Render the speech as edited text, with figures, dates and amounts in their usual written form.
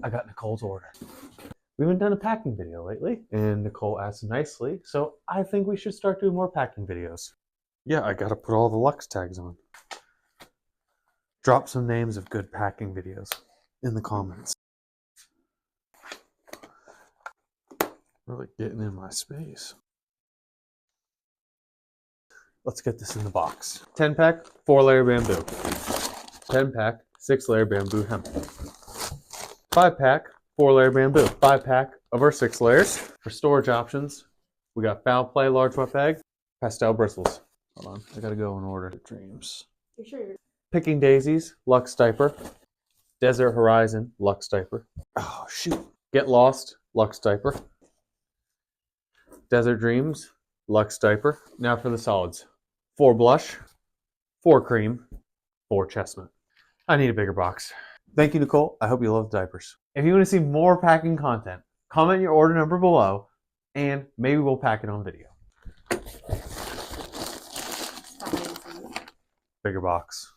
I got Nichole's order. We haven't done a packing video lately, and Nichole asked nicely, so I think we should start doing more packing videos. Yeah, I gotta put all the Luxe tags on. Drop some names of good packing videos in the comments. Really getting in my space. Let's get this in the box. 10 pack, 4-layer bamboo. 10 pack, 6-layer bamboo hemp. 5 pack, 4-layer bamboo. 5 pack of our 6 layers. For storage options, we got foul play large wet bag, pastel bristles. Hold on, I gotta go in order. Dreams. You sure? Picking daisies, Luxe diaper. Desert Horizon, Luxe diaper. Oh shoot. Get Lost, Luxe diaper. Desert Dreams, Luxe diaper. Now for the solids. 4 blush, 4 cream, 4 chestnut. I need a bigger box. Thank you, Nichole. I hope you love diapers. If you want to see more packing content, comment your order number below, and maybe we'll pack it on video. Bigger box.